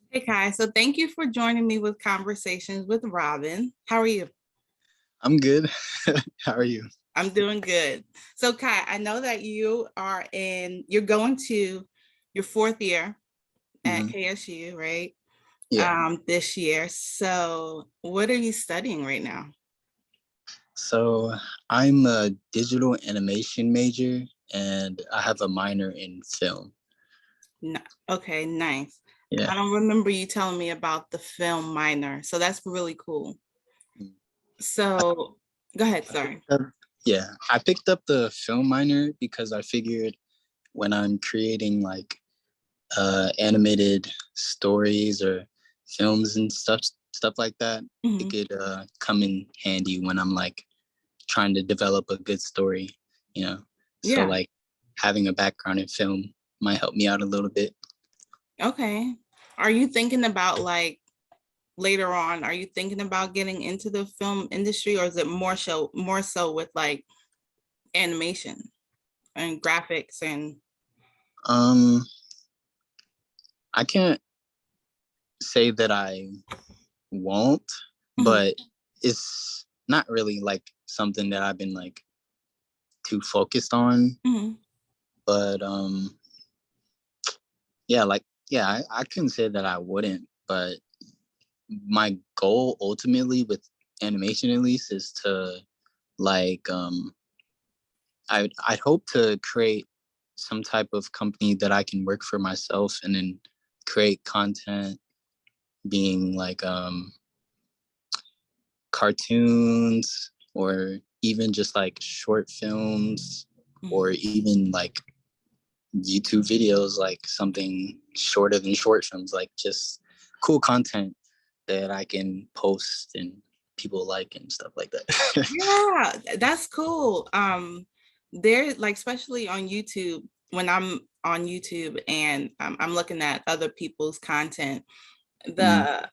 Hey Kai, so thank you for joining me with Conversations with Robin. How are you? I'm good. How are you? I'm doing good. So Kai, I know that you're going to your fourth year at hmm KSU, right? Yeah. This year. So what are you studying right now? So I'm a digital animation major and I have a minor in film. No, okay, nice. Yeah. I don't remember you telling me about the film minor, so that's really cool. I, So go ahead, I sorry. picked up, yeah. I picked up the film minor because I figured when I'm creating like animated stories or films and stuff like that, it Mhm. could come in handy when I'm like trying to develop a good story, you know. So Yeah, like having a background in film might help me out a little bit. okay. Are you thinking about like later on, are you thinking about getting into the film industry, or is it more so with like animation and graphics and Um, I can't say that I won't, Mhm, but it's not really like something that I've been like too focused on. mhm. But yeah, like yeah, I couldn't say that I wouldn't, but my goal ultimately with animation at least is to like I'd hope to create some type of company that I can work for myself and then create content being like cartoons or even just like short films or Mhm. even like YouTube videos, like something shorter than short films, like just cool content that I can post and people like and stuff like that. Yeah, that's cool. There, like, especially on YouTube, when I'm on YouTube and I'm looking at other people's content, mm, the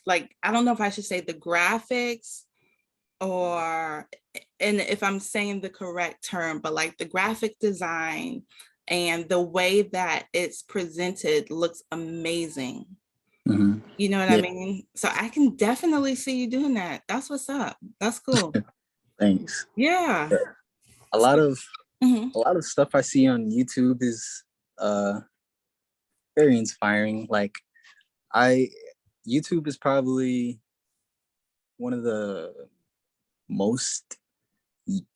like, I don't know if I should say the graphics, or, and if I'm saying the correct term, but like the graphic design and the way that it's presented looks amazing. mm-hmm. You know what I Yeah, mean? So I can definitely see you doing that. That's what's up. That's cool. thanks. Yeah. Yeah. A lot So, of mhm, a lot of stuff I see on YouTube is uh very inspiring. Like I YouTube is probably one of the most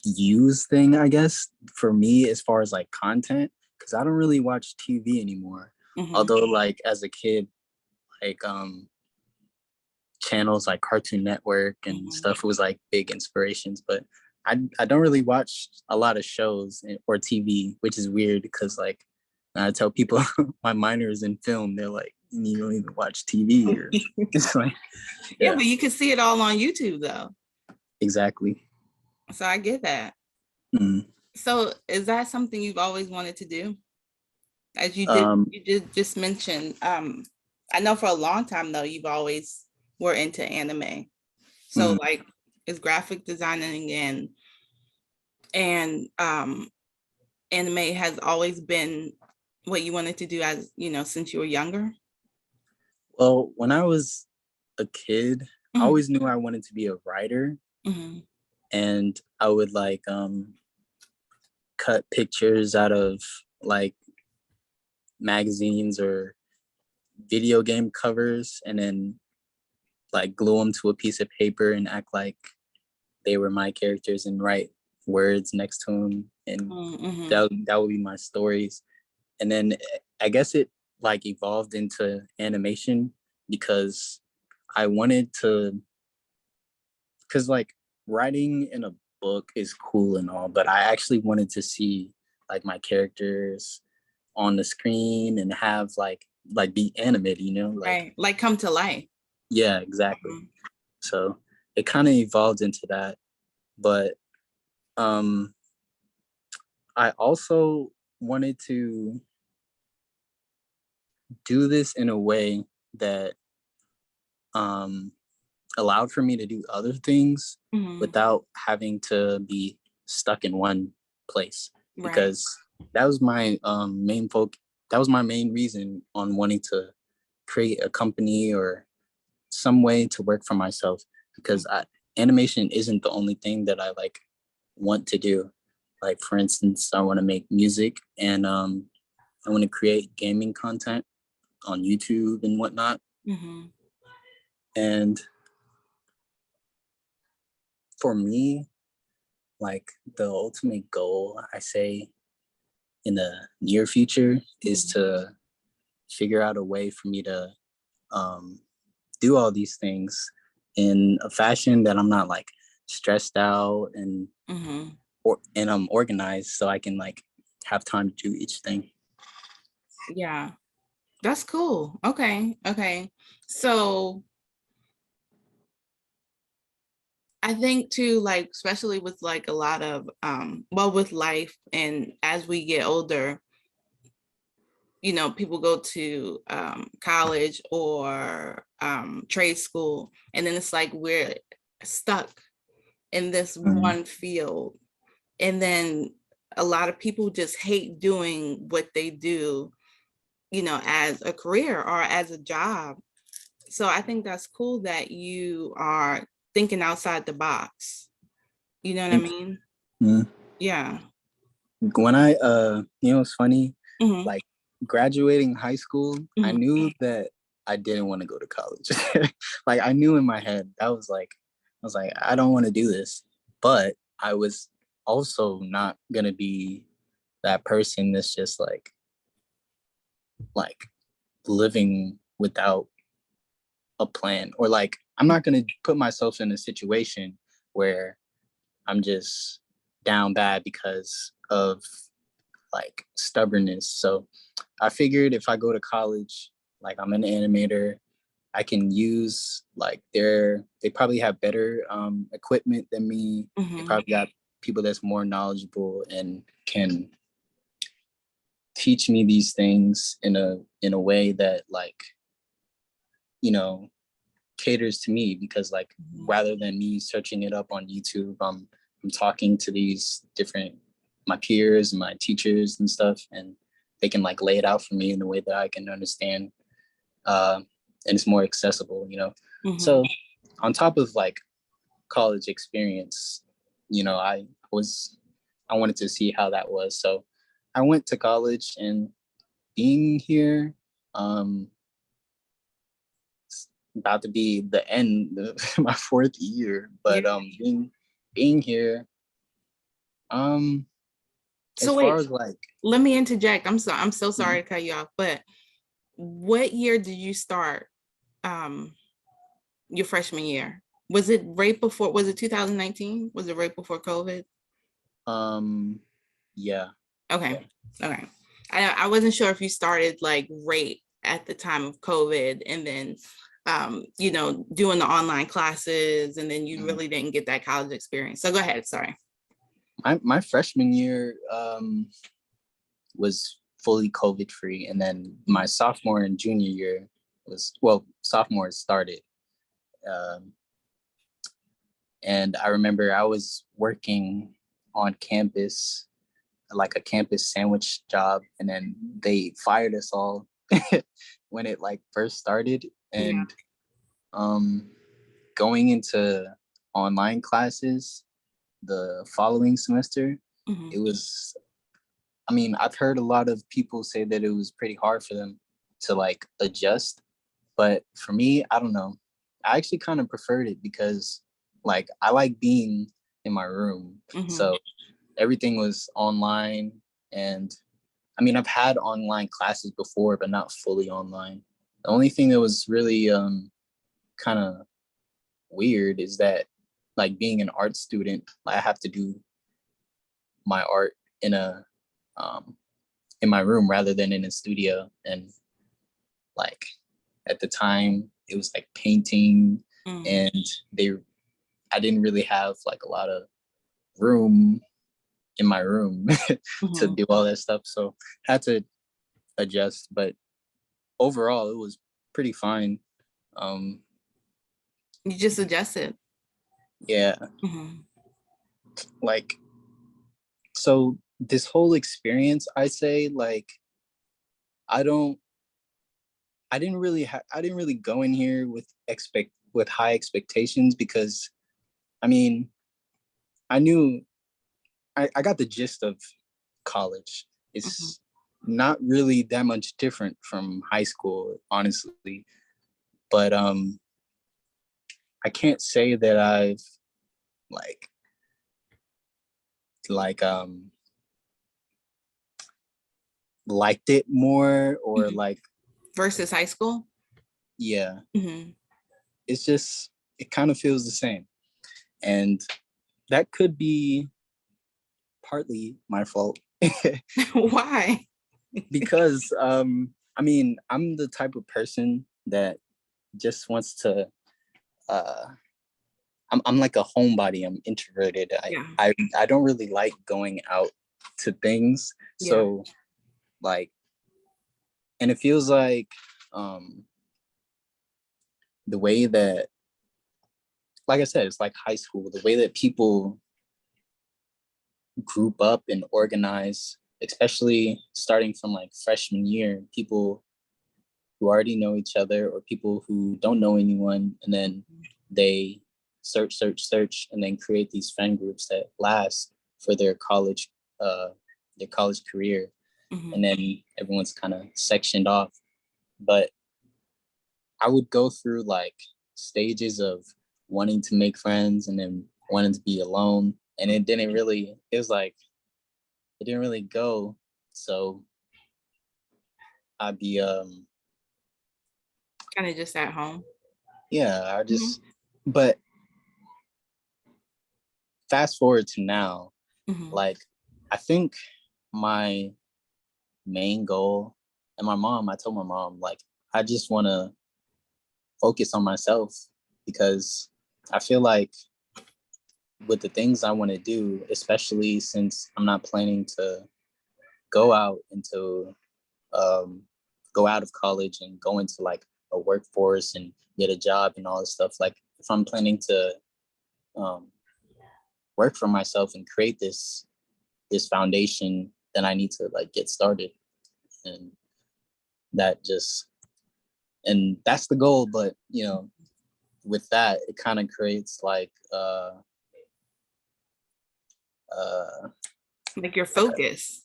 used thing, I guess, for me as far as like content, because I don't really watch TV anymore. mhm, Although, like as a kid, like channels like Cartoon Network and mhm. stuff was like big inspirations, but I don't really watch a lot of shows or TV, which is weird because like when I tell people my minor is in film, they're like, you don't even watch TV or it's like, Yeah, yeah, but you can see it all on YouTube though. exactly. So I get that. Mm. So is that something you've always wanted to do? As Um, you did just mention, I know for a long time though, you've always were into anime. So mm. like, is graphic designing and anime has always been what you wanted to do, as you know, since you were younger? Well, when I was a kid, I Mhm, always knew I wanted to be a writer, mhm, and I would like cut pictures out of like magazines or video game covers and then like glue them to a piece of paper and act like they were my characters and write words next to them, and mhm, that would be my stories. And then I guess it like evolved into animation because I wanted to, because like writing in a book is cool and all, but I actually wanted to see like my characters on the screen and have like be animated, you know, like right. Like come to life. yeah, exactly. Mhm, So it kind of evolved into that, but um I also wanted to do this in a way that um allowed for me to do other things mhm, without having to be stuck in one place, right. because that was my main reason on wanting to create a company or some way to work for myself, because animation isn't the only thing that I like want to do. Like for instance, I want to make music, and I want to create gaming content on YouTube and whatnot. Mm-hmm. And for me, like the ultimate goal, I say, in the near future is to figure out a way for me to um, do all these things in a fashion that I'm not like stressed out and Mm-hmm. and I'm organized, so I can like have time to do each thing. Yeah, that's cool. Okay. Okay. So I think too, like, especially with like a lot of, well, with life and as we get older, people go to college or trade school, and then it's like we're stuck in this Mm, one field. And then a lot of people just hate doing what they do, as a career or as a job. So I think that's cool that you are thinking outside the box. You know what I thank mean? you. Mm. Yeah. When it's funny, Hmm. like graduating high school, I Hmm. knew that I didn't want to go to college. Like I knew in my head, I was like, I don't want to do this. But I was also not gonna be that person that's just like living without a plan, or like I'm not going to put myself in a situation where I'm just down bad because of like stubbornness. So I figured if I go to college, like I'm an animator, I can use like they probably have better equipment than me. They Hmm. probably got people that's more knowledgeable and can teach me these things in a way that like, you know, caters to me, because like rather than me searching it up on YouTube, I'm talking to these different my peers and my teachers and stuff, and they can like lay it out for me in a way that I can understand, uh, and it's more accessible, you know. Hmm. So on top of like college experience, you know, I wanted to see how that was, so I went to college, and being here, um, about to be the end of my fourth year, Yeah. but being here, um So as far wait, as like let me interject. I'm so mm, sorry to cut you off, but what year did you start um your freshman year? Was it 2019? Was it right before COVID? um yeah, Okay. yeah. Okay. I wasn't sure if you started like right at the time of COVID and then doing the online classes and then you Mm. really didn't get that college experience. So go ahead, sorry. My freshman year was fully COVID free, and then my sophomore and junior year was, well, sophomore started, um and I remember I was working on campus, like a campus sandwich job, and then they fired us all when it like first started. Yeah. And um going into online classes the following semester, Mhm. it was, I mean, I've heard a lot of people say that it was pretty hard for them to like adjust, but for me, I don't know, I actually kind of preferred it because like I like being in my room, Mhm. so everything was online. And I mean, I've had online classes before, but not fully online. The only thing that was really kind of weird is that, like, being an art student, I have to do my art in a um, in my room rather than in a studio. And like at the time, it was like painting, Mhm. and they I didn't really have like a lot of room in my room to Mhm. do all that stuff, so I had to adjust. But overall, it was pretty fine. Um, You just adjusted. yeah, Mhm. like, so this whole experience, I say, like, I don't I didn't really go in here with high expectations because I mean I knew I got the gist of college. Mhm. It's not really that much different from high school, honestly. But I can't say that I've like like liked it more or Mhm. like Versus high school? yeah, Mhm. it's just it kind of feels the same. And that could be partly my fault Why? because I mean, I'm the type of person that just wants to uh I'm like a homebody. I'm introverted. Yeah. I don't really like going out to things. Yeah. So like and it feels like um the way that like I said, it's like high school, the way that people group up and organize, especially starting from like freshman year, people who already know each other or people who don't know anyone, and then they search, and then create these friend groups that last for uh, their college career, and Mhm. then everyone's kind of sectioned off. But I would go through like stages of wanting to make friends and then wanting to be alone, and it didn't really. It was like it didn't really go. So I'd be Kind of just at home. yeah, I Mhm. just but fast forward to now, Mhm. like I think my main goal and I told my mom, like, I just want to focus on myself because I feel like with the things I want to do, especially since I'm not planning to go out into um, go out of college and go into like a workforce and get a job and all this stuff. Like if I'm planning to um, work for myself and create this foundation, then I need to like get started. And that just and that's the goal. But with that, it kind of creates uh Like your like a focus.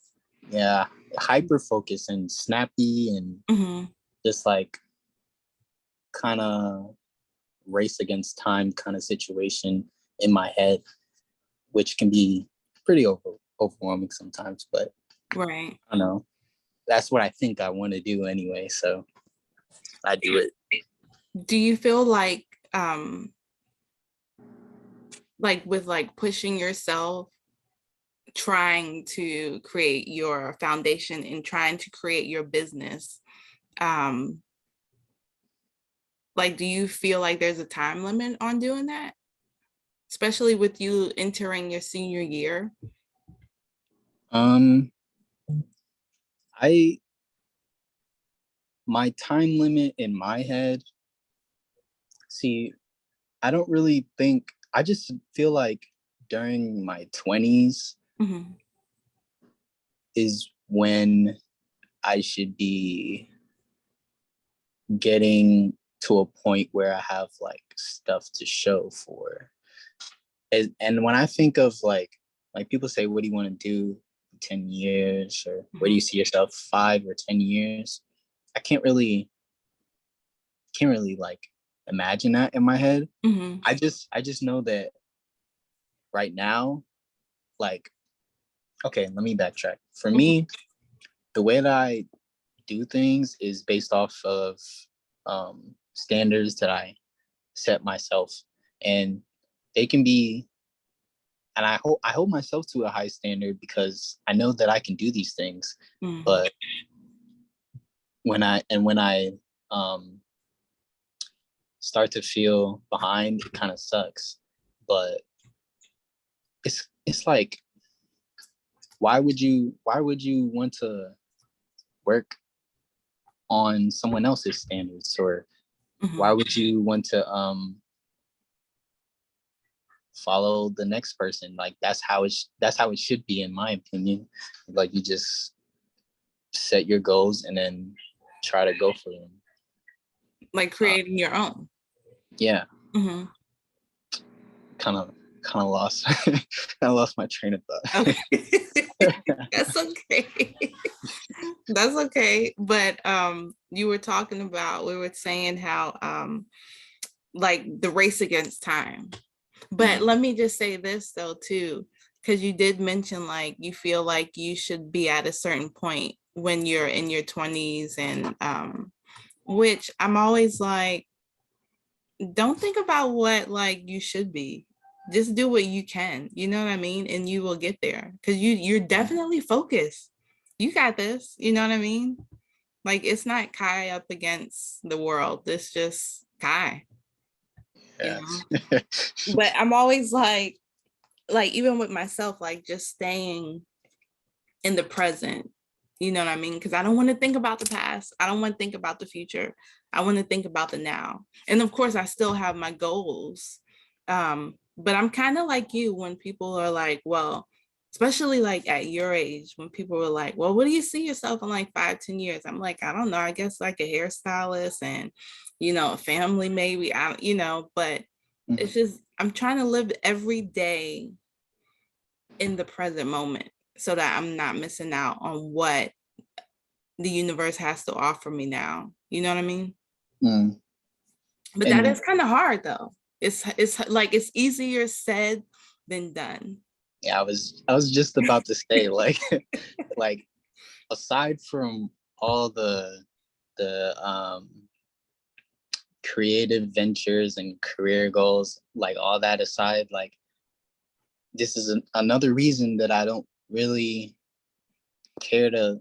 yeah, hyper focus and snappy and Mhm. just like kind of race against time kind of situation in my head, which can be pretty overwhelming sometimes. But Right. I don't know. That's what I think I want to do anyway. So I do it. Do you feel like with like pushing yourself, trying to create your foundation and trying to create your business, um like do you feel like there's a time limit on doing that, especially with you entering your senior year? Um, I my time limit in my head. See, I don't really think. I just feel like during my 20s Mhm. is when I should be getting to a point where I have like stuff to show for. And when I think of like people say, what do you want to do in 10 years, or where do Mhm. you see yourself 5 or 10 years? I can't really like imagine that in my head. Mhm. I just know that right now, like, okay, let me backtrack. For Mhm. me, the way that I do things is based off of standards that I set myself, and they can be. And I hold myself to a high standard because I know that I can do these things. Mhm. But when I um, start to feel behind, it kind of sucks. But it's like why would you want to work on someone else's standards, or why Mhm. would you want to follow the next person? Like that's how it should be, in my opinion. Like you just set your goals and then try to go for them. Like creating your own. Yeah. Mm-hmm. Kind of lost kind of lost my train of thought. Okay. That's okay. That's okay. But you were talking about, we were saying how like the race against time. But let me just say this though too, because you did mention like you feel like you should be at a certain point when you're in your 20s, and which I'm always like, don't think about what like you should be. Just do what you can, you know what I mean? And you will get there because you're definitely focused. You got this, you know what I mean? Like it's not Kye up against the world. It's just Kye, you Yeah. know. But I'm always like even with myself, like just staying in the present, you know what I mean? Because I don't want to think about the past. I don't want to think about the future. I want to think about the now. And of course, I still have my goals. But I'm kind of like you when people are like, well, especially like at your age, when people were like, well, what do you see yourself in like 5, 10 years? I'm like, I don't know. I guess like a hairstylist and, a family maybe, but it's just, I'm trying to live every day in the present moment so that I'm not missing out on what the universe has to offer me now. You know what I mean? Mm. But that And is kind of hard though. It's like it's easier said than done. yeah, I was just about to say like like aside from all the creative ventures and career goals, like all that aside, like this is another reason that I don't really care to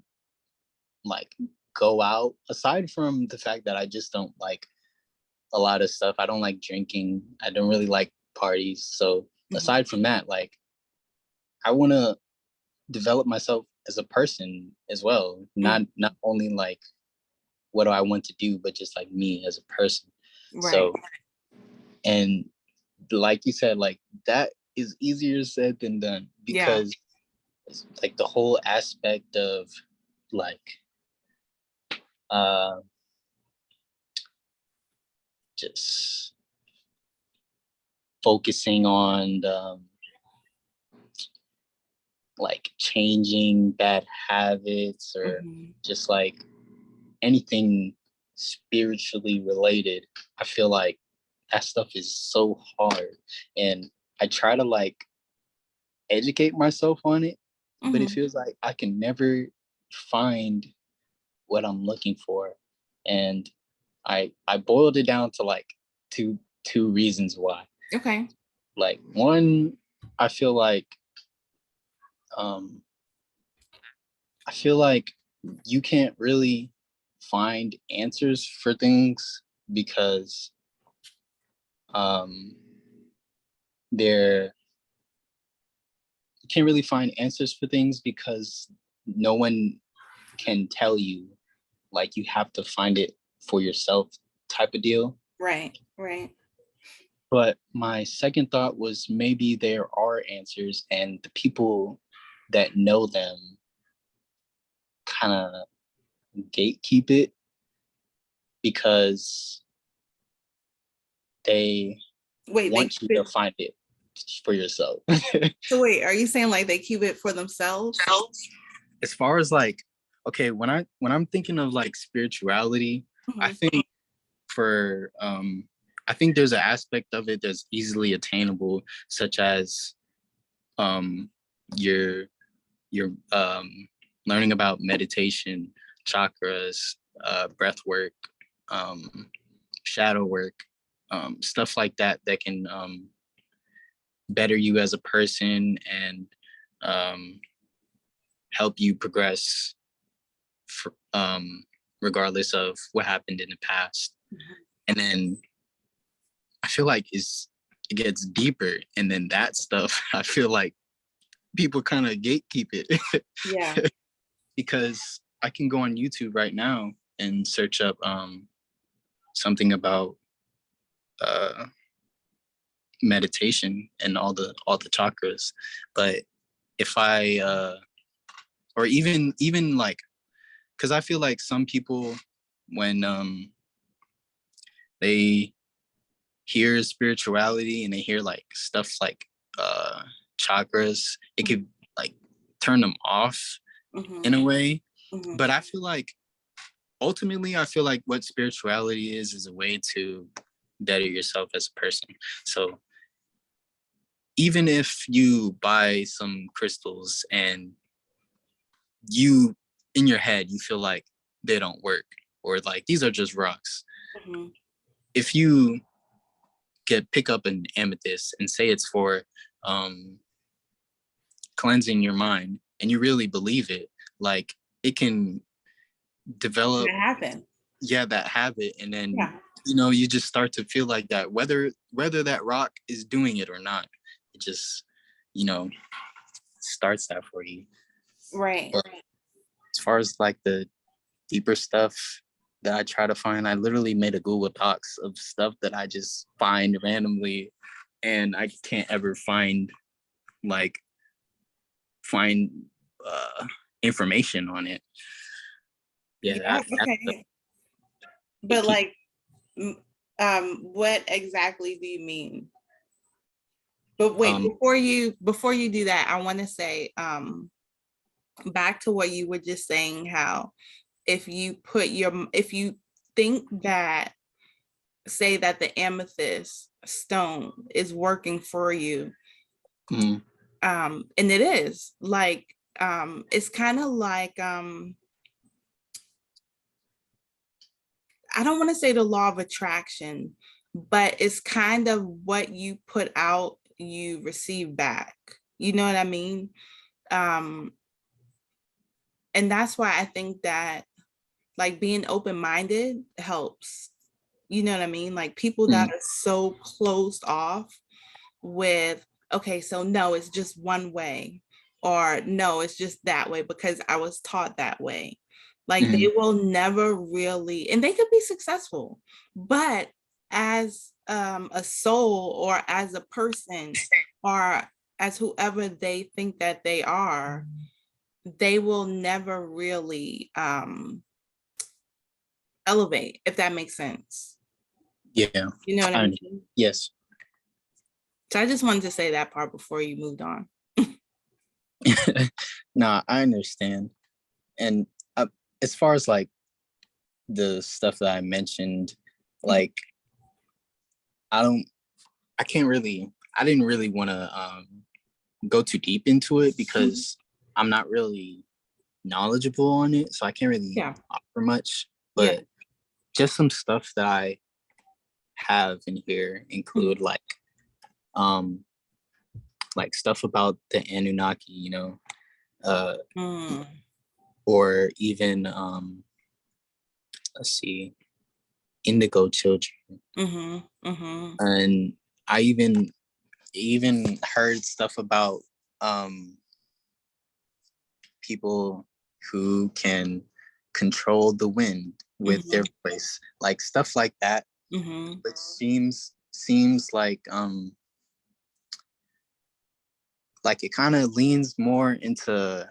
like go out, aside from the fact that I just don't like a lot of stuff. I don't like drinking. I don't really like parties. So aside from that, like I want to develop myself as a person as well. Not only like what do I want to do, but just like me as a person. Right. So, and like you said, like that is easier said than done Yeah. because like the whole aspect of like uh just focusing on like changing bad habits or just like anything spiritually related. I feel like that stuff is so hard, and I try to like educate myself on it, but it feels like I can never find what I'm looking for. And I boiled it down to like two reasons why. Okay. Like one, I feel like um I feel like you can't really find answers for things because um they're you can't really find answers for things because no one can tell you, like you have to find it for yourself type of deal. Right. Right. But my second thought was maybe there are answers and the people that know them kind of gatekeep it because they Wait, they want keep you to it. find it for yourself. So wait, are you saying like they keep it for themselves? As far as like, okay, when I'm thinking of like spirituality, I think for I think there's an aspect of it that's easily attainable, such as um your learning about meditation, chakras, breath work, shadow work, stuff like that that can better you as a person and um, help you progress for, regardless of what happened in the past. And then I feel like it gets deeper, and then that stuff I feel like people kind of gatekeep it. Yeah. Because I can go on YouTube right now and search up something about uh, meditation and all the chakras. But if I or even like, because I feel like some people when they hear spirituality and they hear like stuff like chakras, it could like turn them off in a way. But I feel like ultimately, I feel like what spirituality is a way to better yourself as a person. So even if you buy some crystals and you in your head you feel like they don't work, or like these are just rocks, if you pick up an amethyst and say it's for cleansing your mind and you really believe it, like it can develop that habit, and then you just start to feel like that, whether that rock is doing it or not. It just starts that for you. But as far as like the deeper stuff that I try to find, I literally made a Google Docs of stuff that I just find randomly, and I can't ever find information on it. Okay. But like, what exactly do you mean? But wait, before you do that, I want to say back to what you were just saying, how if you think that, say that the amethyst stone is working for you, and it is like, it's kind of like, I don't want to say the law of attraction, but it's kind of what you put out, you receive back. You know what I mean? And that's why I think that like being open-minded helps. You know what I mean? Like people that are so closed off with, okay, so no, it's just one way, or no, it's just that way because I was taught that way. Like they will never really, and they could be successful, but as a soul or as a person or as whoever they think that they are, they will never really elevate, if that makes sense. Yeah. You know what I mean? Yes. So I just wanted to say that part before you moved on. Nah, I understand. And as far as like the stuff that I mentioned, like I didn't really want to go too deep into it because I'm not really knowledgeable on it, so I can't really offer much. But just some stuff that I have in here include like stuff about the Anunnaki, or even let's see, indigo children. And I even heard stuff about people who can control the wind with their voice, like stuff like that, which seems like it kind of leans more into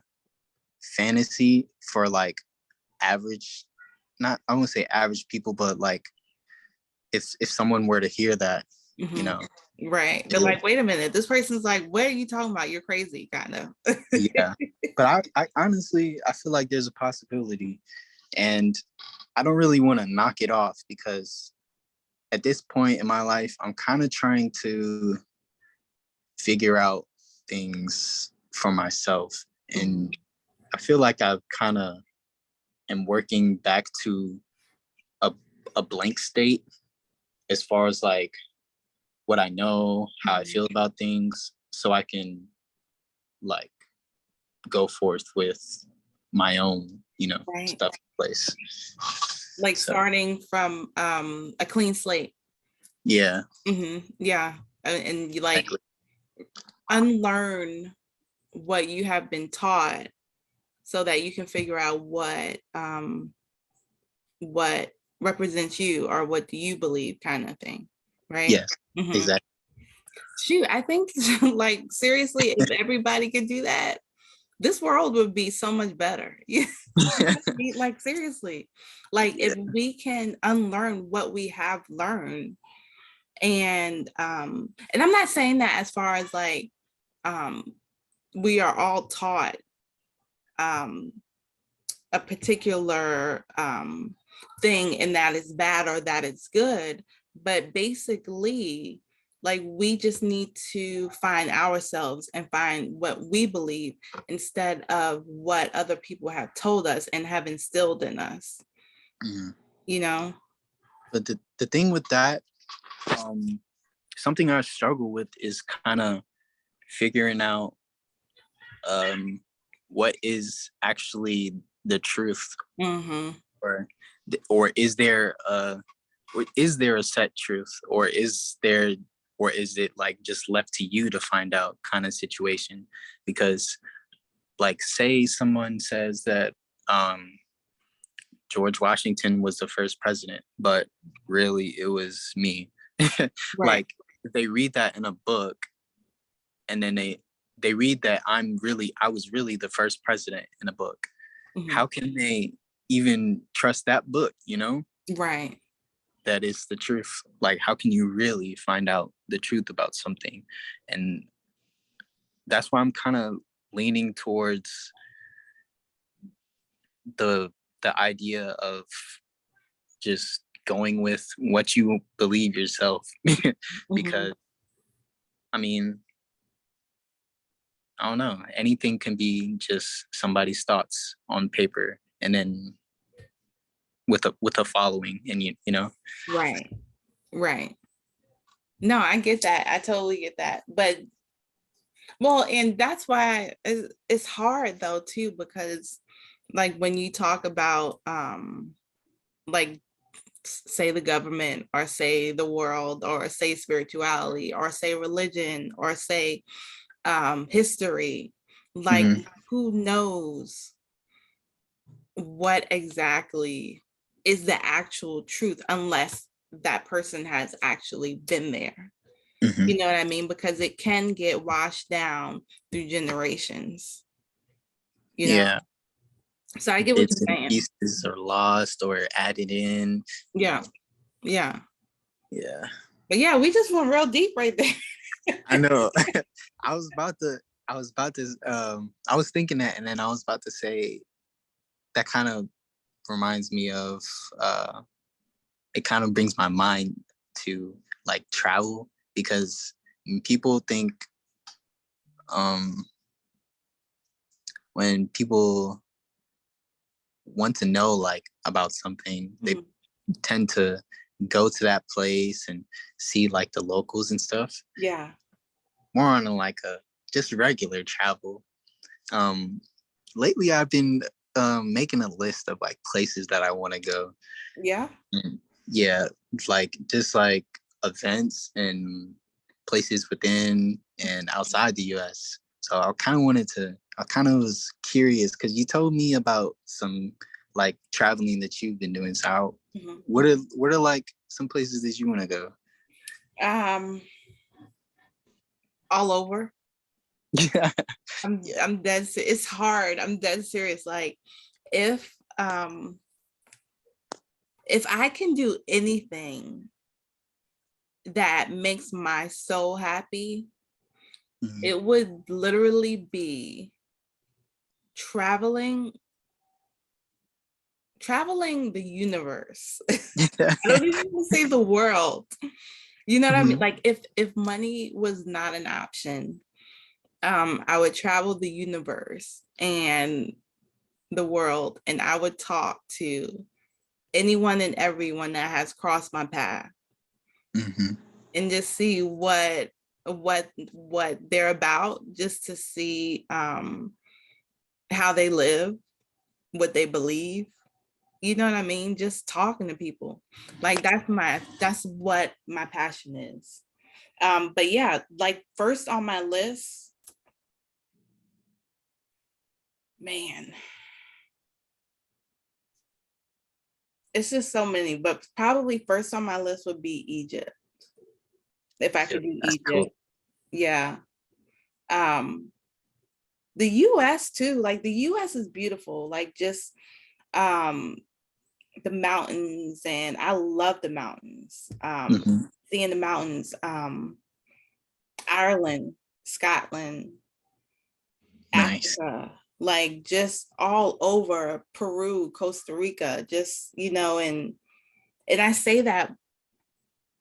fantasy for like average, not I won't say average people, but like if someone were to hear that, right, they're like, wait a minute, this person's like, what are you talking about? You're crazy, kind of. Yeah, but I honestly, I feel like there's a possibility, and I don't really want to knock it off because at this point in my life, I'm kind of trying to figure out things for myself, and I feel like I've kind of am working back to a blank state as far as like what I know, how I feel about things, so I can like go forth with my own, stuff in place. Like starting from a clean slate. Yeah. Yeah. And you like unlearn what you have been taught so that you can figure out what represents you or what do you believe, kind of thing. Right? Yes, exactly. Shoot, I think like seriously, if everybody could do that, this world would be so much better. Like seriously, like Yeah. if we can unlearn what we have learned, and I'm not saying that as far as like we are all taught um a particular thing and that is bad or that it's good, but basically like we just need to find ourselves and find what we believe instead of what other people have told us and have instilled in us, Mhm. you know. But the thing with that, um, something I struggle with is kind of figuring out um, what is actually the truth, Mm-hmm. or or is there a set truth, or is it like just left to you to find out kind of situation? Because like say someone says that um, George Washington was the first president, but really it was me. Right. Like if they read that in a book, and then they read that I was really the first president in a book. Mm-hmm. How can they even trust that book, you know? Right. That is the truth. Like how can you really find out the truth about something? And that's why I'm kind of leaning towards the idea of just going with what you believe yourself. Mm-hmm. Because I mean, I don't know, anything can be just somebody's thoughts on paper, and then with a following, and you know. Right. Right. No, I get that. I totally get that. But well, and that's why it's hard though too, because like when you talk about like say the government or say the world or say spirituality or say religion or say history, like Mm-hmm. who knows what exactly is the actual truth unless that person has actually been there. Mm-hmm. You know what I mean? Because it can get washed down through generations, you know? Yeah, So I get what bits you're and saying. pieces are lost or added in, you Yeah. know. Yeah. Yeah, But yeah, we just went real deep right there. I know. I was about to I was thinking that, and then I was about to say that kind of reminds me of uh it kind of brings my mind to like travel, because people think um when people want to know like about something, they Mhm. tend to go to that place and see like the locals and stuff, Yeah. more on like a just regular travel. um Lately I've been making a list of like places that I want to go. Yeah. Mm, yeah, like just like events and places within and outside the US. So I kind of was curious because you told me about some like traveling that you've been doing. So Mhm. what are like some places that you want to go? Um, all over. Yeah. Yeah. I'm dead. It's hard. I'm dead serious. Like if um if I can do anything that makes my soul happy, Mhm. it would literally be traveling traveling the universe. I don't even want to say the world. You know what I mean? Mhm. Like if money was not an option, I would travel the universe and the world, and I would talk to anyone and everyone that has crossed my path Mhm. and just see what they're about, just to see how they live, what they believe. You know what I mean? Just talking to people. Like that's what my passion is. But yeah, like first on my list, man, it's just so many, but probably first on my list would be Egypt. If I could do That's cool. Egypt. Yeah. Um, the US too, like the US is beautiful, like just um the mountains, and I love the mountains. Hmm. Seeing the mountains, Ireland, Scotland, Nice. Africa, like just all over, Peru, Costa Rica, just, and I say that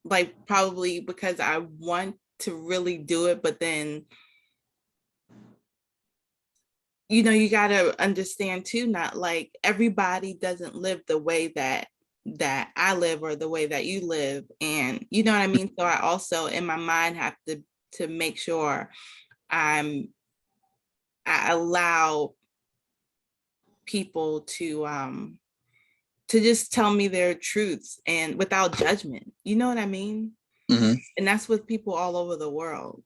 like probably because I want to really do it, but then you got to understand too, not like everybody doesn't live the way that I live or the way that you live, and you know what I mean. So I also in my mind have to make sure I'm I allow people to just tell me their truths and without judgment, you know what I mean. Hmm. And that's with people all over the world,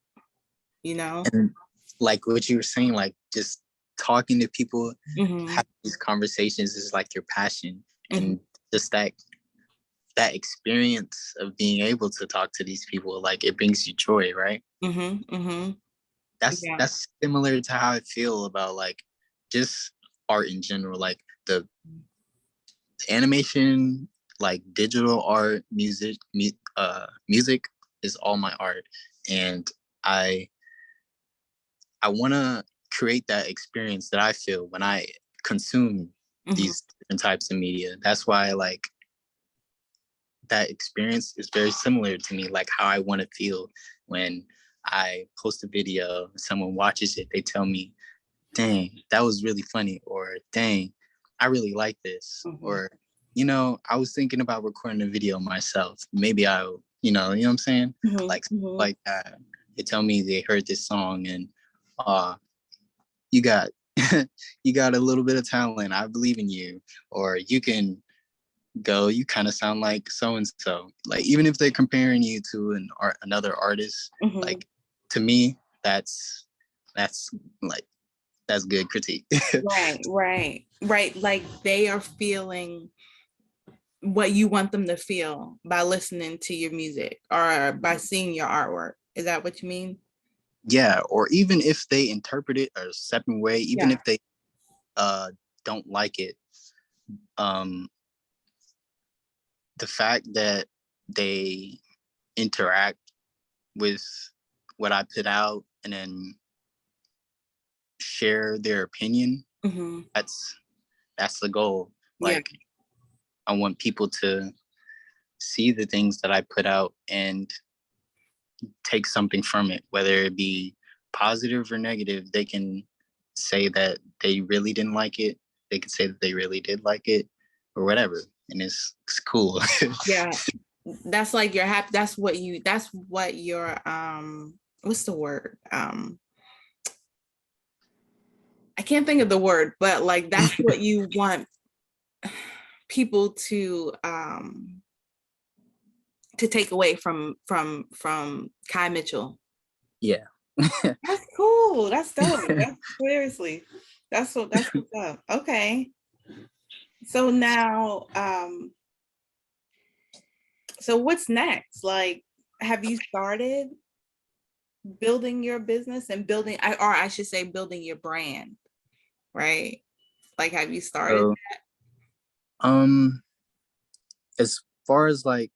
you know. And like what you were saying, like just talking to people, Hmm. having these conversations is like your passion, Hmm. and just that experience of being able to talk to these people, like it brings you joy, right? Hmm. Hmm. Yeah. That's similar to how I feel about like just art in general, like the animation, like digital art, music is all my art, and I I want to create that experience that I feel when I consume Hmm. these different types of media. That's why like that experience is very similar to me, like how I want to feel when I post a video, someone watches it, they tell me, dang, that was really funny, or dang, I really like this, Hmm. or I was thinking about recording a video myself. Maybe you know what I'm saying? Hmm. Like Hmm. like they tell me they heard this song and uh you got you got a little bit of talent. I believe in you. Or you can go, you kind of sound like so and so. Like even if they're comparing you to another artist, Hmm. like to me, that's like that's good critique. Right, right, right. Like they are feeling what you want them to feel by listening to your music or by seeing your artwork. Is that what you mean? Yeah, or even if they interpret it a certain way, even Yeah. if they uh don't like it, um the fact that they interact with what I put out and then share their opinion, Hmm. that's the goal. Yeah. Like I want people to see the things that I put out and take something from it, whether it be positive or negative. They can say that they really didn't like it. They can say that they really did like it, or whatever, and it's cool. Yeah. That's like your happy. That's what your what's the word? I can't think of the word, but like that's what you want people to take away from Kye Mitchell. Yeah. That's cool. That's dope. That's seriously. That's what's up. Okay. So now, so what's next? Like, have you started building your business and or I should say building your brand, right? Like, have you started? So, um, as far as like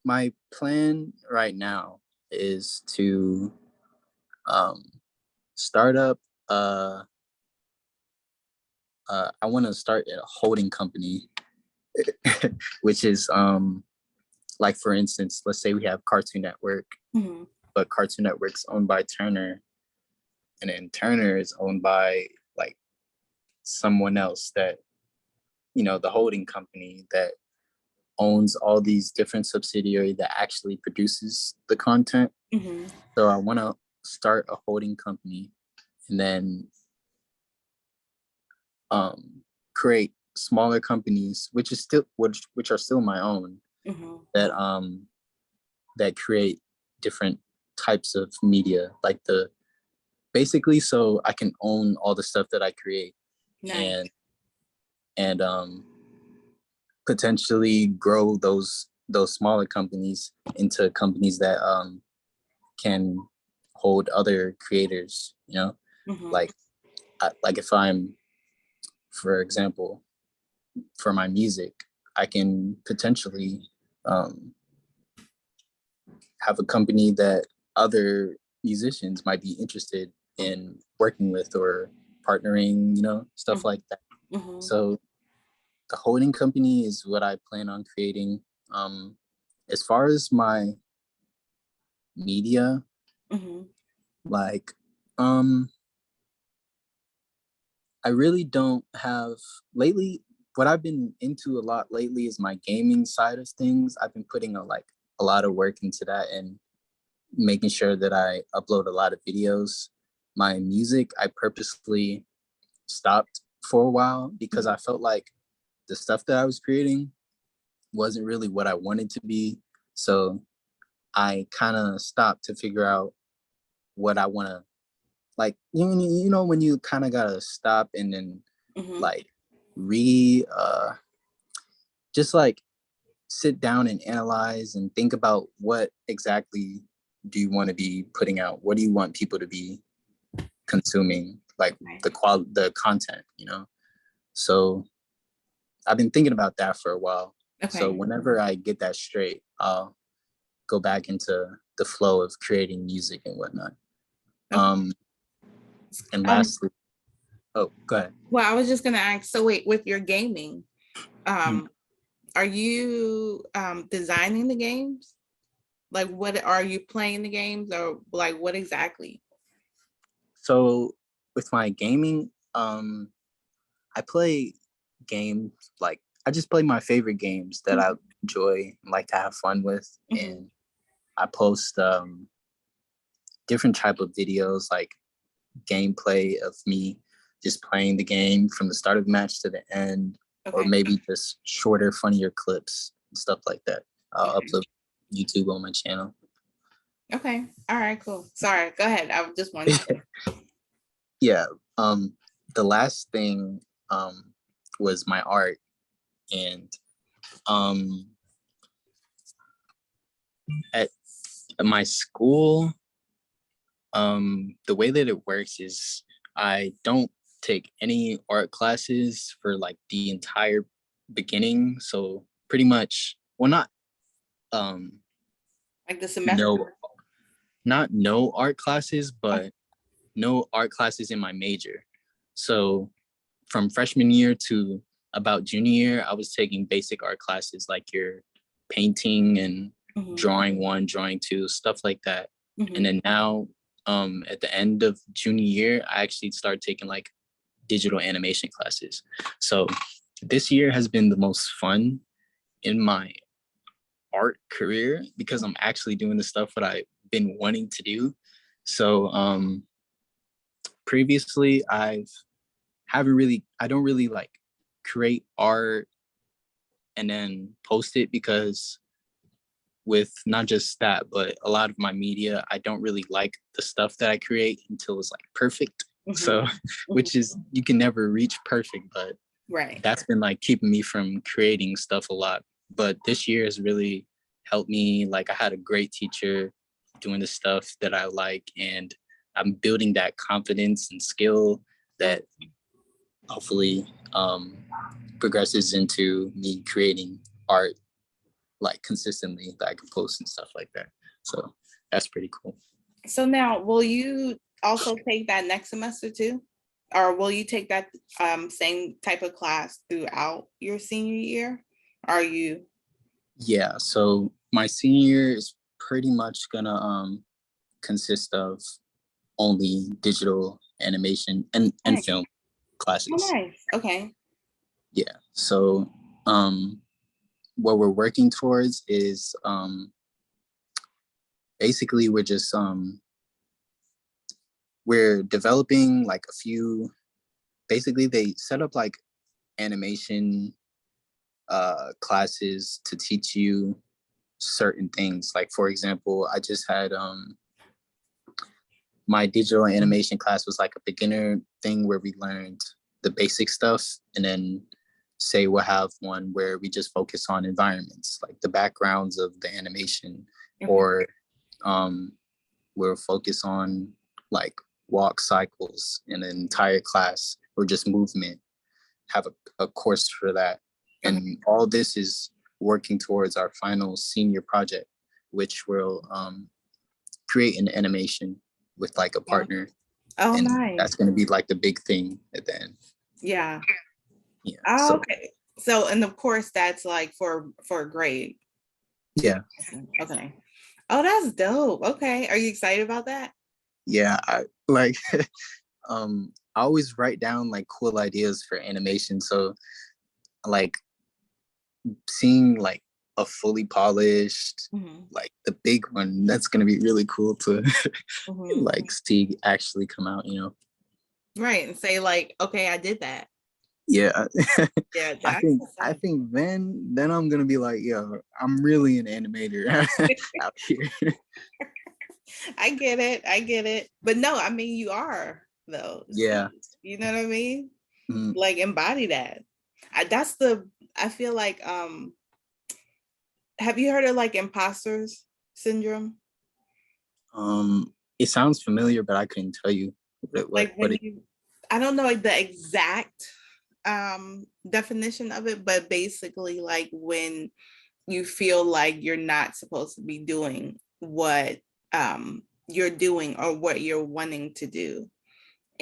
my plan right now is to um start up uh I want to start a holding company, which is like for instance, let's say we have Cartoon Network, Mhm. but Cartoon Network's owned by Turner, and then Turner is owned by like someone else that the holding company that owns all these different subsidiary that actually produces the content. Mhm. So I want to start a holding company and then um, create smaller companies, which are still my own, Mhm. that create different types of media, like the basically, so I can own all the stuff that I create, Nice. and and potentially grow those smaller companies into companies that can hold other creators. Mhm. Like like if I'm, for example, for my music, I can potentially um, have a company that other musicians might be interested in working with or partnering, stuff like that. Mm-hmm. So the holding company is what I plan on creating. Um, as far as my media, Mm-hmm. like, I really don't have lately. What I've been into a lot lately is my gaming side of things. I've been putting a lot of work into that and making sure that I upload a lot of videos. My music, I purposely stopped for a while because Mm-hmm. I felt like the stuff that I was creating wasn't really what I wanted to be. So I kind of stopped to figure out what I want to like. When you kind of gotta stop and then Mm-hmm. like re just like sit down and analyze and think about what exactly do you want to be putting out? What do you want people to be consuming? Like Okay. the content, So I've been thinking about that for a while. So Okay. whenever I get that straight, I'll go back into the flow of creating music and whatnot. Okay. Um, and Um, lastly, oh, go ahead. well, I was just gonna ask, so wait, with your gaming, Hmm. um, are you designing the games? Like what are you playing the games or like what exactly? So with my gaming, I play games like I just play my favorite games that I enjoy and like to have fun with, Mm-hmm. and I post different type of videos like gameplay of me just playing the game from the start of the match to the end, or Okay. maybe just shorter, funnier clips and stuff like that. I'll Okay. upload YouTube on my channel. Okay. All right, cool. Sorry. Go ahead. I was just wondering. Yeah. Um, the last thing was my art, and um, at my school, the way that it works is I don't take any art classes for like the entire beginning. So pretty much, well, not um Like the semester. no not no art classes, but no art classes in my major. So from freshman year to about junior year, I was taking basic art classes like your painting and Mm-hmm. drawing one, drawing two, stuff like that. And Mm-hmm. then now, at the end of junior year, I actually started taking like digital animation classes. So this year has been the most fun in my art career because I'm actually doing the stuff that I've been wanting to do. So previously I don't really like create art and then post it because with not just that, but a lot of my media, I don't really like the stuff that I create until it's like perfect. Mm-hmm. So, Mm-hmm. which is, you can never reach perfect, but Right. that's been like keeping me from creating stuff a lot. But this year has really helped me. Like, I had a great teacher doing the stuff that I like, and I'm building that confidence and skill that hopefully progresses into me creating art like consistently that I can post and stuff like that. So that's pretty cool. So now, will you also take that next semester too? Or will you take that same type of class throughout your senior year? Are you Yeah. So my senior year is pretty much gonna consist of only digital animation and nice? film Oh, classes. nice. Okay. Yeah. So what we're working towards is basically we're developing like a few, basically they set up like animation classes to teach you certain things. Like for example, I just had my digital animation class was like a beginner thing where we learned the basic stuff, and then say we'll have one where we just focus on environments, like the backgrounds of the animation, Okay. or we'll focus on like walk cycles in an entire class or just movement, have a course for that. Okay. And all this is working towards our final senior project, which will create an animation with like a Oh, partner. oh, And nice. that's going to be like the big thing at the end. Yeah. Yeah. Oh, So, okay. So, and of course, that's like for a grade. yeah. Okay. Oh, that's dope. Okay. Are you excited about that? Yeah. I like, I always write down like cool ideas for animation. So, like, seeing like a fully polished, Mhm, like the big one, that's gonna be really cool to mhm. like see actually come out, you know. Right. And say like, okay, I did that. Yeah. Yeah, I that's think what's I up. think then I'm gonna be like, yo, I'm really an animator out here. I get it. I get it. But no, I mean, you are though. Yeah. See, you know what I mean? Mm, Like embody that. That's I feel like, have you heard of like imposters syndrome? it sounds familiar, but I couldn't tell you Like what when it. you, I don't know like the exact definition of it, but basically like when you feel like you're not supposed to be doing what you're doing or what you're wanting to do.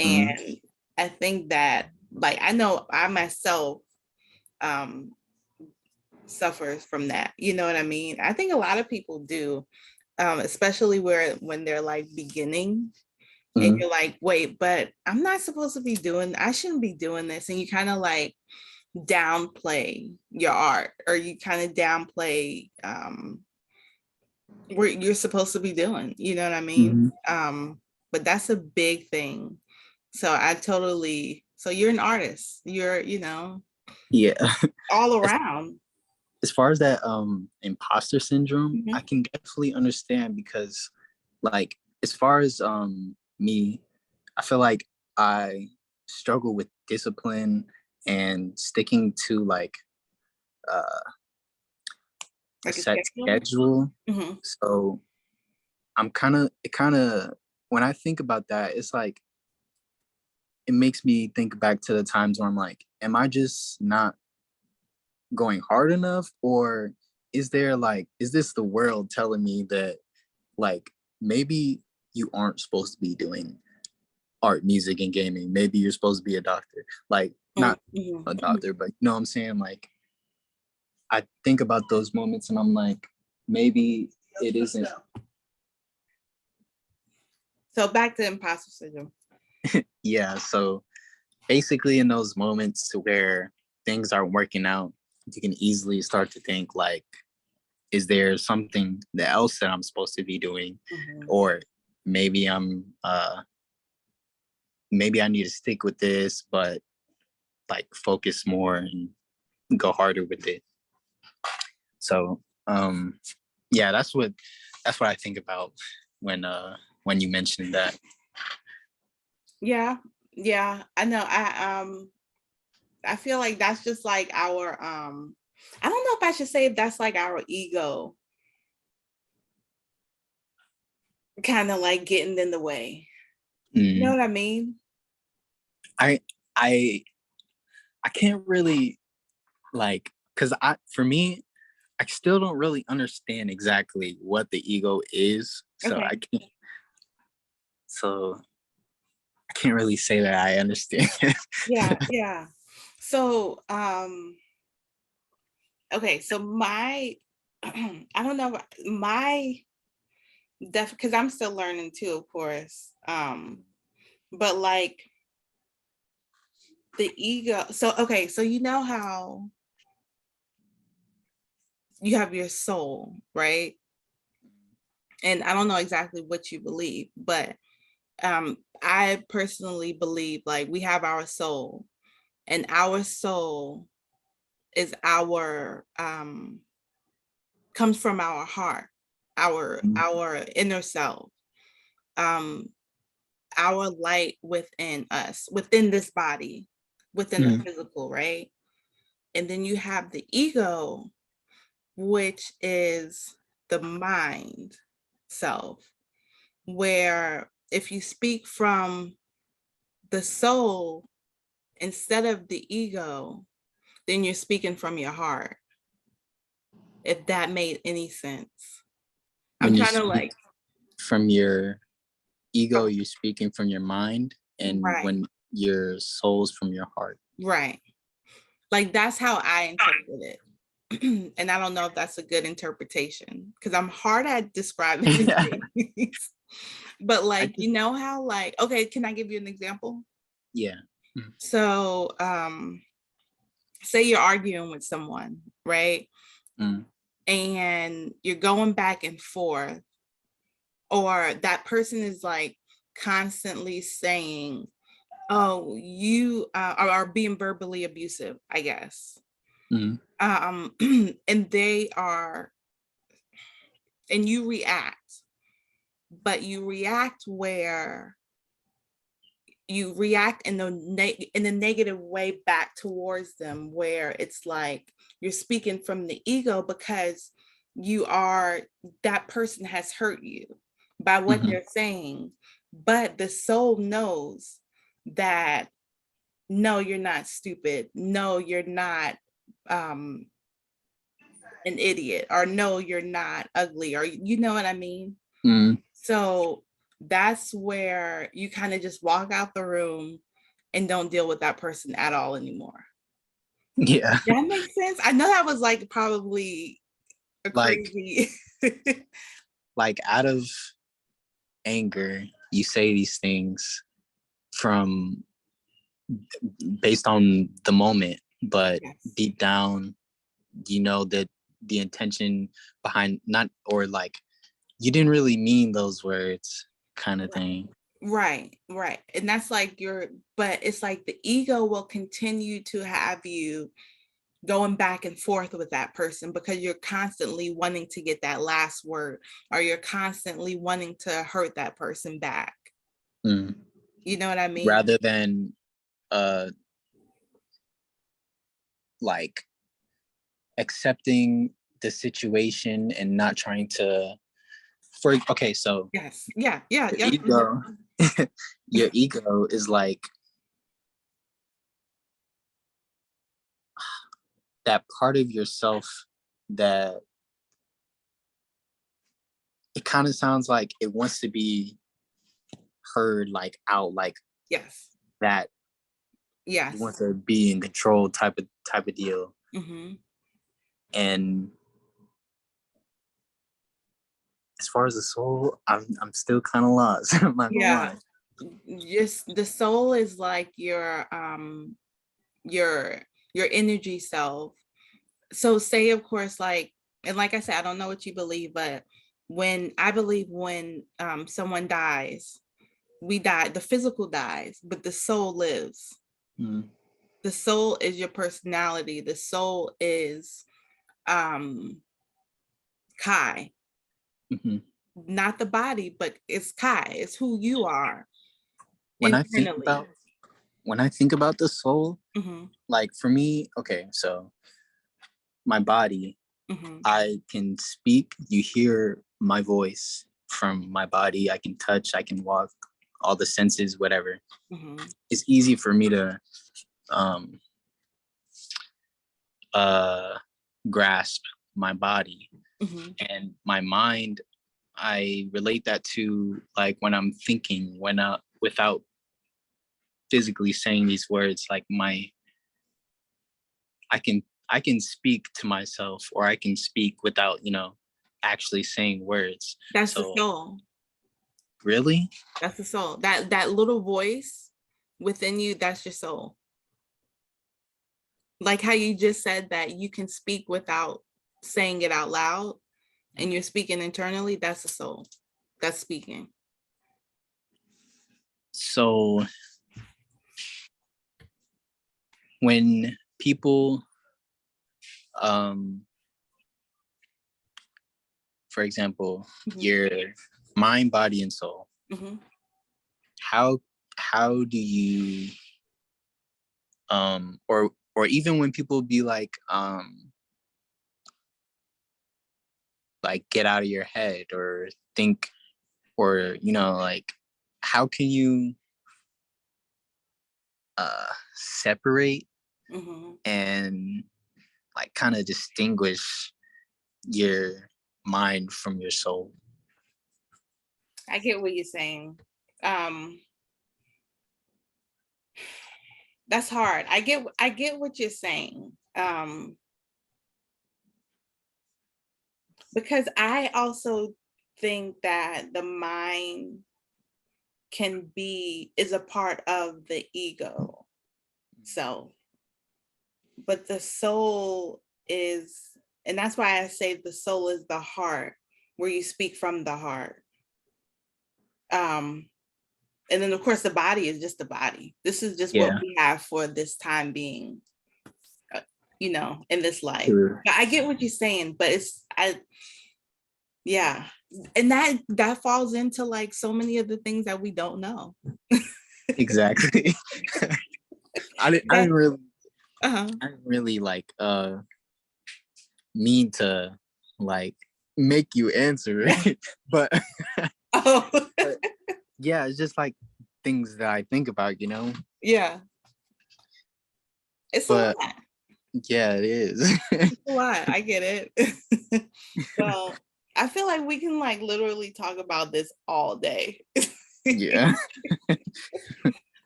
Mm, And I think that like I know I myself um suffers from that. You know what I mean? I think a lot of people do, especially when they're like beginning and mm, you're like, wait, but I'm not supposed to be doing, I shouldn't be doing this. And you kind of like downplay your art or you kind of downplay what you're supposed to be doing. You know what I mean? mm, But that's a big thing. So I totally, so you're an artist. You're, yeah. all As, around. as far as that imposter syndrome, I Mhm. can definitely understand because like as far as me, I feel like I struggle with discipline and sticking to like uh, a Like a set schedule. schedule. Mhm. So I'm kind of when I think about that, it's like it makes me think back to the times where I'm like, am I just not going hard enough, or is this the world telling me that like maybe you aren't supposed to be doing art, music, and gaming. Maybe you're supposed to be a doctor. Like not Mhm. a doctor, but you know what I'm saying? Like I think about those moments and I'm like, maybe it isn't. So back to imposter syndrome. Yeah. So basically in those moments to where things aren't working out, you can easily start to think like, is there something else that I'm supposed to be doing? Mhm. Or maybe maybe I need to stick with this, but like focus more and go harder with it. So yeah, that's what I think about when you mentioned that. Yeah, yeah, I know. I feel like that's just like our I don't know if I should say if that's like our ego kind of like getting in the way. You know Mm. what I mean? I I I can't really like because I for me I still don't really understand exactly what the ego is. Okay. So I can't really say that I understand. Yeah, yeah. So, okay, so my I don't know my because I'm still learning too, of course. But like the ego, so okay, so you know how you have your soul, right? And I don't know exactly what you believe, but I personally believe like we have our soul, and our soul is our comes from our heart, our inner self, um, our light within us, within this body, within the Mm, physical, right? And then you have the ego, which is the mind self, where if you speak from the soul instead of the ego, then you're speaking from your heart, if that made any sense. I'm When you trying to speak like, from your ego, you're speaking from your mind, and right, when your soul's from your heart. right. Like that's how I interpret it. And I don't know if that's a good interpretation because I'm hard at describing things. But I like, think, you know how like, okay, can I give you an example? yeah. Mm, So say you're arguing with someone, right? mm, And you're going back and forth, or that person is like constantly saying, oh, you are being verbally abusive, I guess. mm, And they are, and you react, but you react where you react in the negative way back towards them, where it's like you're speaking from the ego because you are, that person has hurt you by what mhm, they're saying, but the soul knows that no, you're not stupid, no, you're not um an idiot, or no, you're not ugly, or you know what I mean. mm. So that's where you kind of just walk out the room and don't deal with that person at all anymore. Yeah. That makes sense. I know that was like probably a Like crazy. out of anger, you say these things from based on the moment, but Yes. deep down, you know that the intention behind not, or like you didn't really mean those words, kind of thing. Right, right. And that's like your, but it's like the ego will continue to have you going back and forth with that person because you're constantly wanting to get that last word, or you're constantly wanting to hurt that person back. Mm. You know what I mean? Rather than uh like accepting the situation and not trying to, for okay, so Yes. Yeah. Yeah. your Yep. ego your ego is like that part of yourself that it kind of sounds like it wants to be heard, like out, like Yes. that you want Yes. to be in control type of deal. Hmm. And as far as the soul, I'm still kind of lost. I'm not gonna Yeah. lie. Just the soul is like your your energy self. So say of course like, and like I said, I don't know what you believe, but when I believe when someone dies, we die, the physical dies, but the soul lives. Mm, The soul is your personality. The soul is um Kai, mhm. not the body, but it's Kai. It's who you are when i think internally. about when I think about the soul, Hmm. like for me, okay, so my body, Hmm. I can speak, you hear my voice from my body, I can touch, I can walk, all the senses, whatever. Hmm. It's easy for me to um uh grasp my body. Hmm. And my mind, I relate that to like when I'm thinking, when without physically saying these words, like my I can speak to myself, or I can speak without, actually saying words. That's the So soul. really? That's the soul. That little voice within you, that's your soul. Like how you just said that you can speak without saying it out loud and you're speaking internally, that's the soul. That's speaking. So when people, um, for example, Hmm. your mind, body, and soul, Hmm. how how do you or even when people be like get out of your head or think, or like how can you separate and like kind of distinguish your mind from your soul? I get what you're saying. That's hard. I get what you're saying. Because I also think that the mind is a part of the ego. So, but the soul is, and that's why I say the soul is the heart, where you speak from the heart. And then of course the body is just the body. This is just what we have for this time being, in this life. Sure. But I get what you're saying, but yeah. And that falls into like so many of the things that we don't know. Exactly. I didn't really like mean to like make you answer it, but but yeah, it's just like things that I think about, Yeah. It's but a lot. yeah, it is. It's a lot. I get it. Well, I feel like we can like literally talk about this all day. Yeah.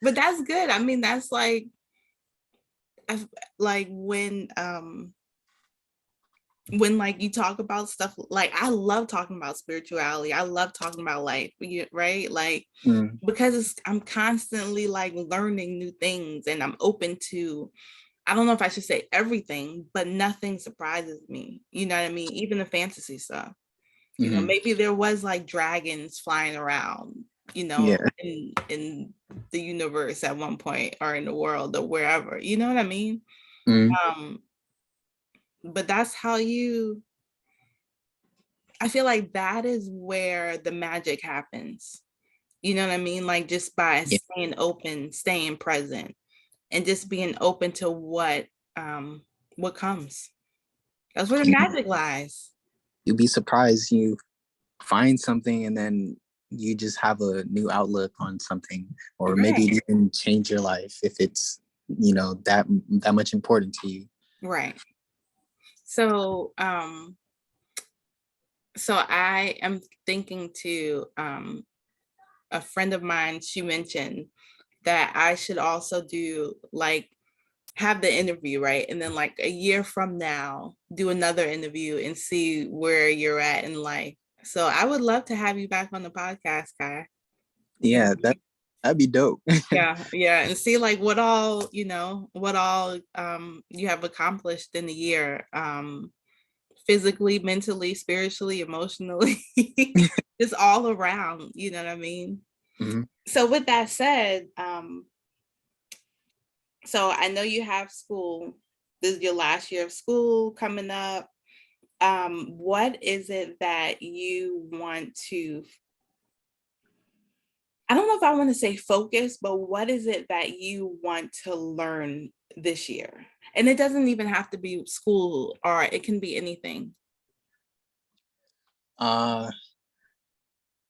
But that's good. I mean, that's like when like you talk about stuff, like I love talking about spirituality. I love talking about life, right? Like because I'm constantly like learning new things, and I'm open to, I don't know if I should say everything, but nothing surprises me. You know what I mean? Even the fantasy stuff. Maybe there was like dragons flying around, Yeah. in the universe at one point, or in the world, or wherever. You know what I mean? But that's how I feel like that is where the magic happens. You know what I mean? Like just by staying open, staying present, and just being open to what comes. That's where the magic lies. You'd be surprised you find something and then you just have a new outlook on something, or maybe it even change your life if it's that much important to you. Right. So I am thinking to a friend of mine, she mentioned that I should also do like have the interview, right? And then like a year from now, do another interview and see where you're at in life. So I would love to have you back on the podcast, Kye. Yeah, that'd be dope. Yeah, and see like what all you have accomplished in a year, physically, mentally, spiritually, emotionally, just all around, you know what I mean? So with that said, so I know you have school. This is your last year of school coming up. What is it that you want to, I don't know if I want to say focus, but what is it that you want to learn this year? And it doesn't even have to be school, or it can be anything.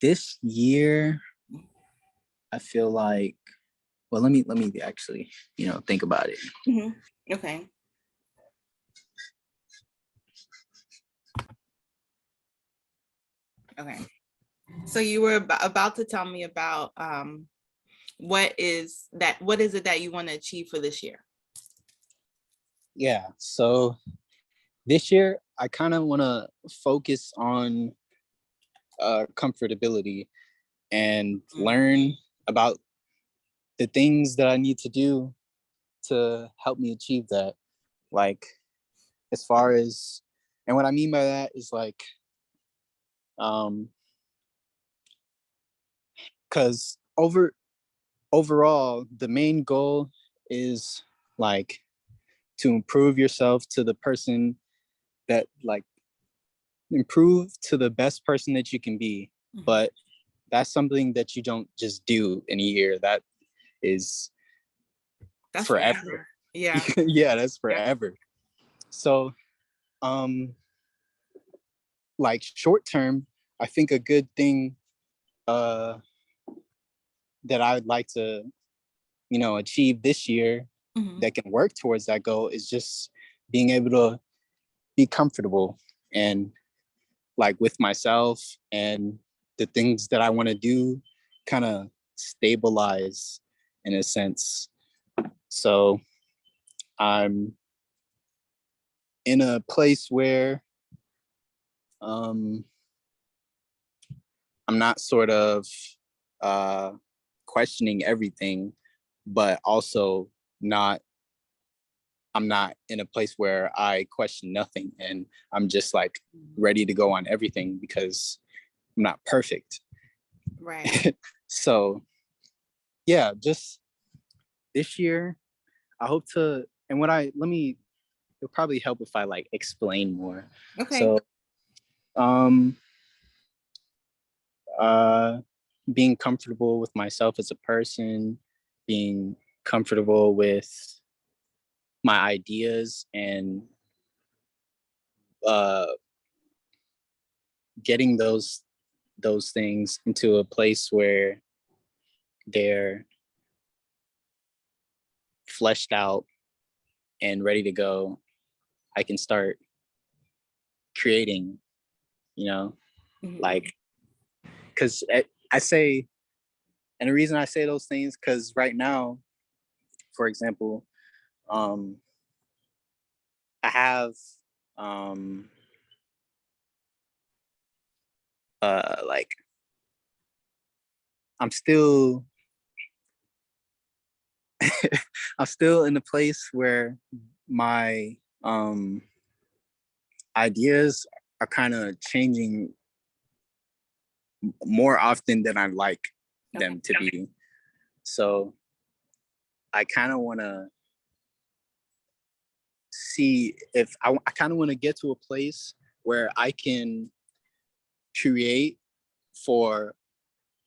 This year, I feel like, well, let me actually, think about it. Okay. Okay. So you were about to tell me about what is it that you want to achieve for this year? Yeah. So this year, I kind of want to focus on comfortability and learn about the things that I need to do to help me achieve that. Like, as far as, and what I mean by that is like, because overall, the main goal is like to improve yourself to the person that like improve to the best person that you can be. But that's something that you don't just do in a year. That's forever. Yeah. Yeah, that's forever. So like short term, I think a good thing that I would like to, achieve this year Mhm. that can work towards that goal is just being able to be comfortable and like with myself and the things that I want to do kind of stabilize in a sense. So I'm in a place where um, I'm not sort of uh, questioning everything, but also not I'm not in a place where I question nothing and I'm just like ready to go on everything because I'm not perfect. Right. So yeah, just this year, I hope to, and it'll probably help if I like explain more. Okay. So, um, uh, being comfortable with myself as a person, being comfortable with my ideas and uh, getting those things into a place where they're fleshed out and ready to go. I can start creating, you know, Mhm. like because I say, and the reason I say those things because right now, for example, um, I have um, like I'm still I'm still in a place where my ideas are kind of changing more often than I like Okay. them to be. So I kind of want to see if I kind of want to get to a place where I can create for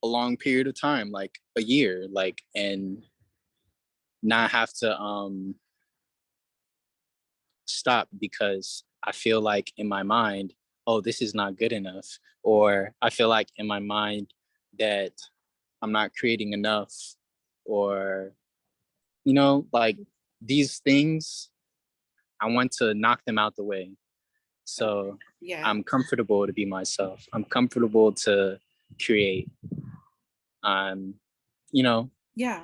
a long period of time, like a year, like, and not have to stop because I feel like in my mind, oh, this is not good enough. Or I feel like in my mind that I'm not creating enough, or, like these things, I want to knock them out the way. Okay. So Yeah. I'm comfortable to be myself. I'm comfortable to create. Um, you know, Yeah.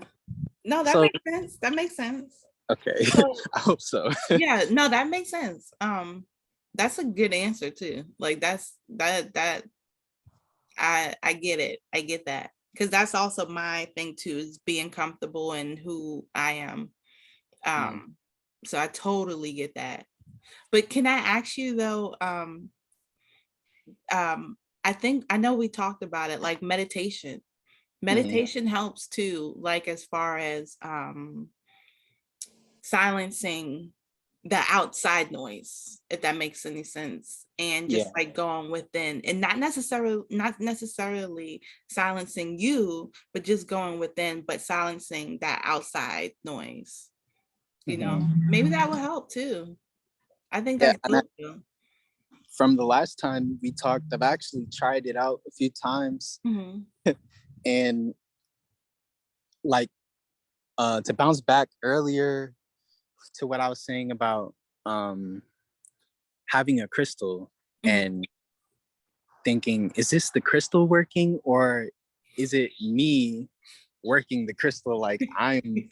No, that so makes sense. That makes sense. okay. So I hope so. yeah, no, that makes sense. That's a good answer too. Like that I get it. I get that. Because that's also my thing too, is being comfortable in who I am. Mhm. Um, so I totally get that. But can I ask you though, I think I know we talked about it, like meditation. Mhm. Meditation helps too, like as far as silencing the outside noise, if that makes any sense, and just Yeah. like going within, and not necessarily silencing you, but just going within, but silencing that outside noise. Mhm. Maybe that will help too. I think Yeah. that's And dope too. from the last time we talked, I've actually tried it out a few times. Hmm. And like to bounce back earlier to what I was saying about um, having a crystal Hmm. and thinking, is this the crystal working or is it me working the crystal? Like I'm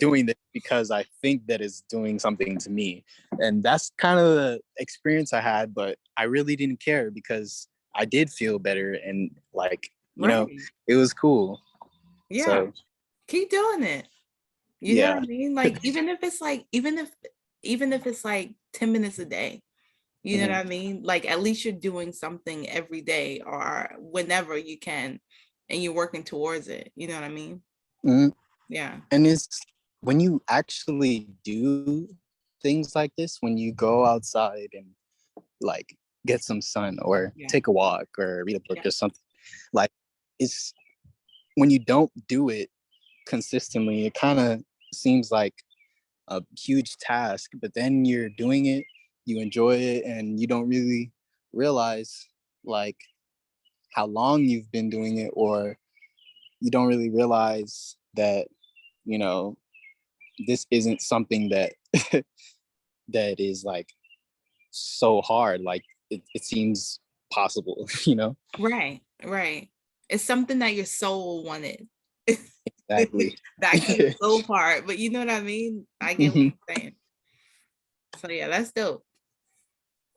doing this because I think that it's doing something to me. And that's kind of the experience I had, but I really didn't care because I did feel better and like, Right. it was cool. Yeah. So Keep doing it. You know what yeah. I mean? Like even if it's like 10 minutes a day, you know what Mhm. I mean? Like at least you're doing something every day or whenever you can and you're working towards it. You know what I mean? Mhm. Yeah. And it's when you actually do things like this, when you go outside and like get some sun or Yeah. take a walk or read a book Yeah. or something, like it's when you don't do it consistently, it kind of seems like a huge task, but then you're doing it, you enjoy it, and you don't really realize like how long you've been doing it or you don't really realize that, you know, this isn't something that that is like so hard. Like it seems possible, you know? Right, right. It's something that your soul wanted. Exactly. Back to the soul part, but you know what I mean? I get what Mhm. you're saying. So yeah, that's dope.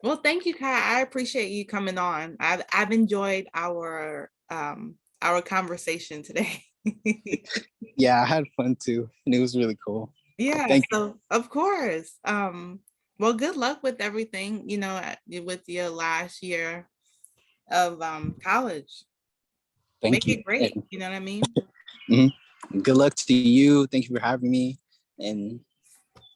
Well, thank you, Kai. I appreciate you coming on. I've enjoyed our conversation today. Yeah, I had fun too, and it was really cool. Yeah, Thank so of course. Well, good luck with everything, with your last year of college. thank Make you. it great, And you know what I mean? mhm, good luck to you. Thank you for having me, and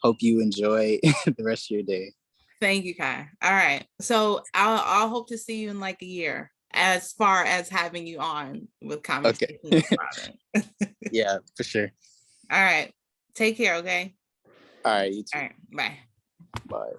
hope you enjoy the rest of your day. Thank you, Kai. All right. So I'll hope to see you in like a year as far as having you on with Okay. conversations with Robin. Yeah, for sure. All right. Take care, okay? All right, you All too. right. Bye. Bye.